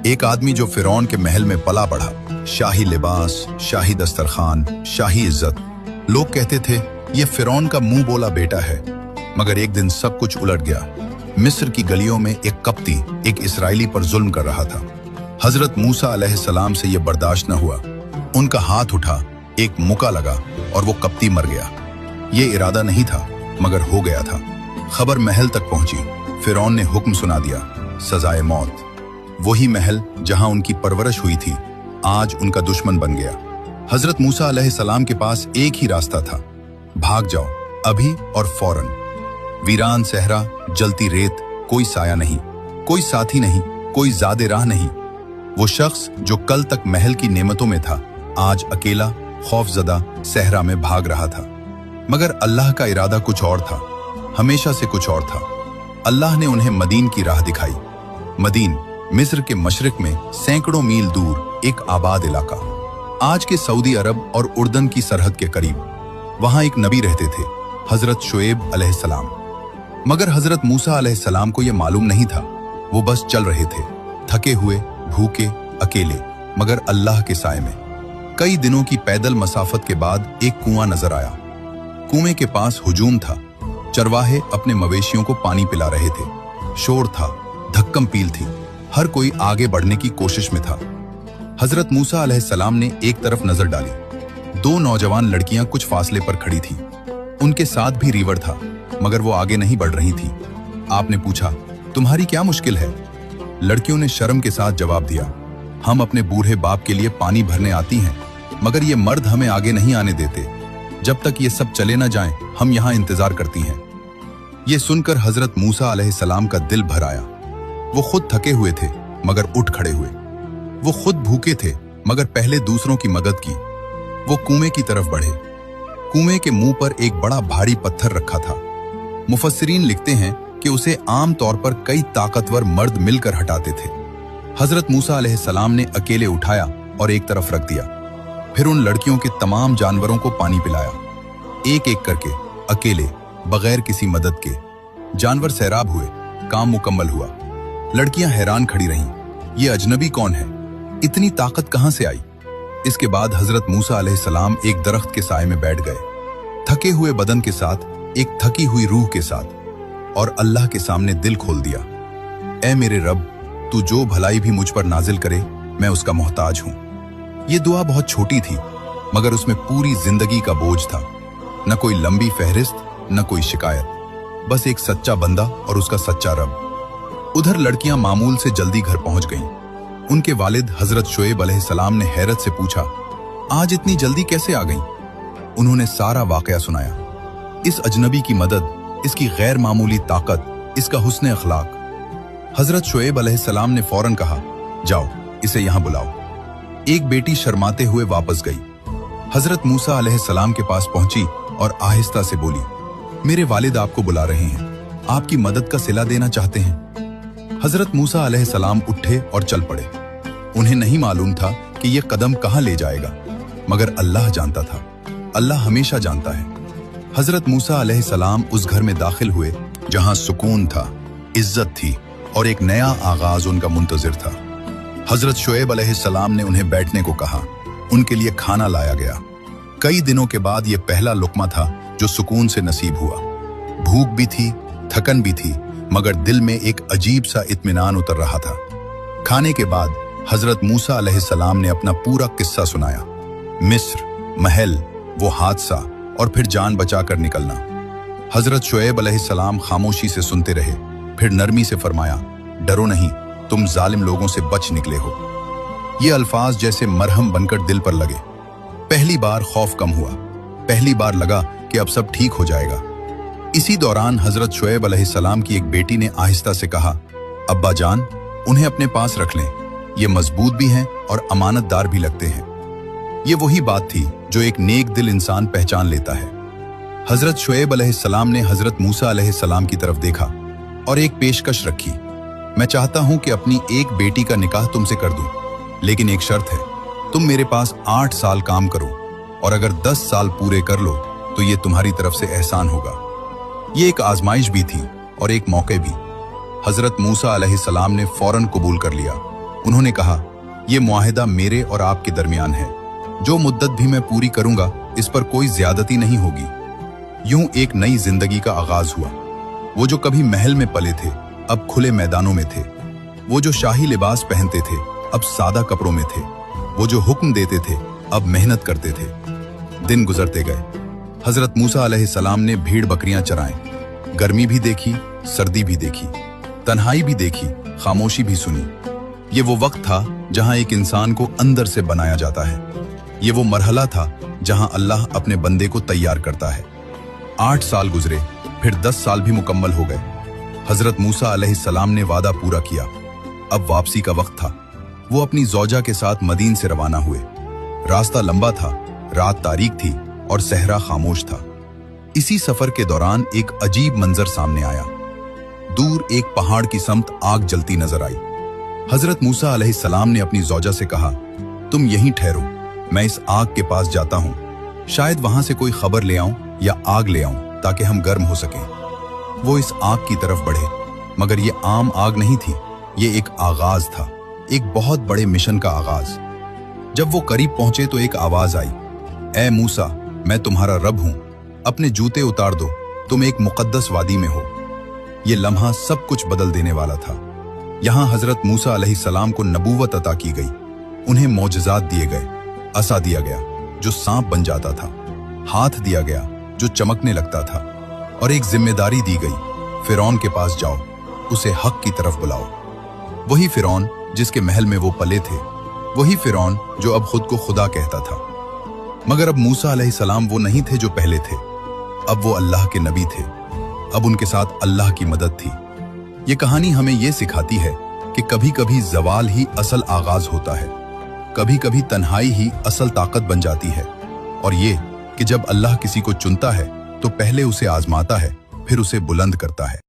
एक आदमी जो फिरौन के महल में पला बढ़ा, शाही लिबास, शाही दस्तरखान, शाही इज्जत। लोग कहते थे ये फिरौन का मुंह बोला बेटा है। मगर एक दिन सब कुछ उलट गया। मिस्र की गलियों में एक कप्ती एक इसराइली पर जुल्म कर रहा था। हजरत मूसा अलैहिस्सलाम से यह बर्दाश्त न हुआ। उनका हाथ उठा, एक मुका लगा और वो कप्ती मर गया। ये इरादा नहीं था मगर हो गया था। खबर महल तक पहुंची। फिरौन ने हुक्म सुना दिया, सजाए मौत। वही महल जहां उनकी परवरिश हुई थी आज उनका दुश्मन बन गया। हजरत मूसा अलैहिस्सलाम के पास एक ही रास्ता था, भाग जाओ अभी और फौरन। वीरान सहरा, जलती रेत, कोई साया नहीं, कोई साथी नहीं, कोई ज़ादे राह नहीं। वो शख्स जो कल तक महल की नेमतों में था आज अकेला खौफजदा सहरा में भाग रहा था। मगर अल्लाह का इरादा कुछ और था, हमेशा से कुछ और था। अल्लाह ने उन्हें मदीन की राह दिखाई। मदीन मिस्र के मशरिक में सैकड़ों मील दूर एक आबाद इलाका, आज के सऊदी अरब और उर्दन की सरहद के करीब। वहां एक नबी रहते थे, हजरत शुएब अलैहिस्सलाम। मगर हजरत मूसा अलैहिस्सलाम को यह मालूम नहीं था। वो बस चल रहे थे, थके हुए, भूखे, अकेले, मगर अल्लाह के साए में। कई दिनों की पैदल मसाफत के बाद एक कुआं नजर आया। कुएं के पास हुजूम था। चरवाहे अपने मवेशियों को पानी पिला रहे थे। शोर था, धक्कम पील थी, हर कोई आगे बढ़ने की कोशिश में था। हजरत मूसा अलैहिस्सलाम ने एक तरफ नजर डाली। दो नौजवान लड़कियां कुछ फासले पर खड़ी थीं। उनके साथ भी रीवर था, मगर वो आगे नहीं बढ़ रही थीं। आपने पूछा, तुम्हारी क्या मुश्किल है? लड़कियों ने शर्म के साथ जवाब दिया, हम अपने बूढ़े बाप के लिए पानी भरने आती हैं, मगर ये मर्द हमें आगे नहीं आने देते। जब तक ये सब चले ना जाएं, हम यहाँ इंतजार करती हैं। ये सुनकर हजरत मूसा अलैहिस्सलाम का दिल भर आया। वो खुद थके हुए थे मगर उठ खड़े हुए। वो खुद भूखे थे मगर पहले दूसरों की मदद की। वो कुएं की तरफ बढ़े। कुएं के मुंह पर एक बड़ा भारी पत्थर रखा था। मुफस्सिरीन लिखते हैं कि उसे आम तौर पर कई ताकतवर मर्द मिलकर हटाते थे। हजरत मूसा अलैहिस्सलाम ने अकेले उठाया और एक तरफ रख दिया। फिर उन लड़कियों के तमाम जानवरों को पानी पिलाया, एक एक करके, अकेले, बगैर किसी मदद के। जानवर सैराब हुए, काम मुकम्मल हुआ। लड़कियां हैरान खड़ी रहीं, ये अजनबी कौन है? इतनी ताकत कहां से आई? इसके बाद हजरत मूसा अलैहिस्सलाम एक दरख्त के साए में बैठ गए, थके हुए बदन के साथ, एक थकी हुई रूह के साथ, और अल्लाह के सामने दिल खोल दिया। ऐ मेरे रब, तू जो भलाई भी मुझ पर नाजिल करे, मैं उसका मोहताज हूं। ये दुआ बहुत छोटी थी मगर उसमें पूरी जिंदगी का बोझ था। न कोई लंबी फहरिस्त, न कोई शिकायत, बस एक सच्चा बंदा और उसका सच्चा रब। उधर लड़कियां मामूल से जल्दी घर पहुंच गईं। उनके वालिद हजरत शुएब अलैहिस्सलाम ने हैरत से पूछा, आज इतनी जल्दी कैसे आ गईं? उन्होंने सारा वाकया सुनाया। इस अजनबी की मदद, इसकी गैर मामूली ताकत, इसका हुस्न अखलाक। हजरत शुएब अलैहिस्सलाम ने फौरन कहा, जाओ इसे यहां बुलाओ। एक बेटी शर्माते हुए वापस गई। हजरत मूसा अलैहिस्सलाम के पास पहुंची और आहिस्ता से बोली, मेरे वालिद आपको बुला रहे हैं, आपकी मदद का सिला देना चाहते हैं। हजरत मूसा अलैहिस्सलाम उठे और चल पड़े। उन्हें नहीं मालूम था कि यह कदम कहां ले जाएगा, मगर अल्लाह जानता था। अल्लाह हमेशा जानता है। हजरत मूसा अलैहिस्सलाम उस घर में दाखिल हुए जहां सुकून था, इज्जत थी और एक नया आगाज उनका मुंतजिर था। हजरत शुएब अलैहिस्सलाम ने उन्हें बैठने को कहा। उनके लिए खाना लाया गया। कई दिनों के बाद यह पहला लुक्मा था जो सुकून से नसीब हुआ। भूख भी थी, थकन भी थी, मगर दिल में एक अजीब सा इत्मीनान उतर रहा था। खाने के बाद हजरत मूसा अलैहिस्सलाम ने अपना पूरा किस्सा सुनाया। मिस्र, महल, वो हादसा और फिर जान बचाकर निकलना। हजरत शुएब अलैहिस्सलाम खामोशी से सुनते रहे, फिर नरमी से फरमाया, डरो नहीं, तुम जालिम लोगों से बच निकले हो। ये अल्फाज जैसे मरहम बनकर दिल पर लगे। पहली बार खौफ कम हुआ। पहली बार लगा कि अब सब ठीक हो जाएगा। इसी दौरान हजरत शुएब अलैहिस्सलाम की एक बेटी ने आहिस्ता से कहा, अब्बा जान, उन्हें अपने पास रख लें, ये मजबूत भी हैं और अमानतदार भी लगते हैं। ये वही बात थी जो एक नेक दिल इंसान पहचान लेता है। हजरत शुएब अलैहिस्सलाम ने हजरत मूसा अलैहिस्सलाम की तरफ देखा और एक पेशकश रखी, मैं चाहता हूं कि अपनी एक बेटी का निकाह तुमसे कर दूं, लेकिन एक शर्त है, तुम मेरे पास 8 साल काम करो और अगर 10 साल पूरे कर लो तो ये तुम्हारी तरफ से एहसान होगा। ये एक आजमाइश भी थी और एक मौके भी। हजरत मूसा अलैहिस्सलाम ने फौरन कबूल कर लिया। उन्होंने कहा, यह मुआहिदा मेरे और आपके दरमियान है। जो मुद्दत भी मैं पूरी करूंगा, इस पर कोई ज्यादती नहीं होगी। यूं एक नई जिंदगी का आगाज हुआ। वो जो कभी महल में पले थे, अब खुले मैदानों में थे। वो जो शाही लिबास पहनते थे, अब सादा कपड़ों में थे। वो जो हुक्म देते थे, अब मेहनत करते थे। दिन गुजरते गए। हजरत मूसा अलैहिस्सलाम ने भेड़ बकरियां चराएं। गर्मी भी देखी, सर्दी भी देखी, तन्हाई भी देखी, खामोशी भी सुनी। ये वो वक्त था जहां एक इंसान को अंदर से बनाया जाता है। ये वो मरहला था जहां अल्लाह अपने बंदे को तैयार करता है। 8 साल गुजरे, फिर 10 साल भी मुकम्मल हो गए। हजरत मूसा अलैहिस्सलाम ने वादा पूरा किया। अब वापसी का वक्त था। वो अपनी ज़ौजा के साथ मदीन से रवाना हुए। रास्ता लंबा था, रात तारीक थी और सहरा खामोश था। इसी सफर के दौरान एक अजीब मंजर सामने आया। दूर एक पहाड़ की समत आग जलती नजर आई। हजरत मूसा अलैहिस्सलाम ने अपनी ज़ौजा से कहा, तुम यहीं ठहरो, मैं इस आग के पास जाता हूं। शायद वहां से कोई खबर ले आऊं या आग ले आऊं ताकि हम गर्म हो सकें। वो इस आग की तरफ बढ़े, मगर ये आम आग नहीं थी। ये एक आगाज था, एक बहुत बड़े मिशन का आगाज। जब वो करीब पहुंचे तो एक आवाज आई, ए मूसा, मैं तुम्हारा रब हूं, अपने जूते उतार दो, तुम एक मुकद्दस वादी में हो। ये लम्हा सब कुछ बदल देने वाला था। यहां हजरत मूसा अलैहिस्सलाम को नबूवत अता की गई। उन्हें मौजज़ात दिए गए। असा दिया गया जो सांप बन जाता था, हाथ दिया गया जो चमकने लगता था, और एक जिम्मेदारी दी गई, फिरौन के पास जाओ, उसे हक की तरफ बुलाओ। वही फिरौन जिसके महल में वो पले थे, वही फिरौन जो अब खुद को खुदा कहता था। मगर अब मूसा अलैहिस्सलाम वो नहीं थे जो पहले थे। अब वो अल्लाह के नबी थे। अब उनके साथ अल्लाह की मदद थी। ये कहानी हमें ये सिखाती है कि कभी कभी जवाल ही असल आगाज होता है, कभी कभी तन्हाई ही असल ताकत बन जाती है। और ये कि जब अल्लाह किसी को चुनता है तो पहले उसे आजमाता है, फिर उसे बुलंद करता है।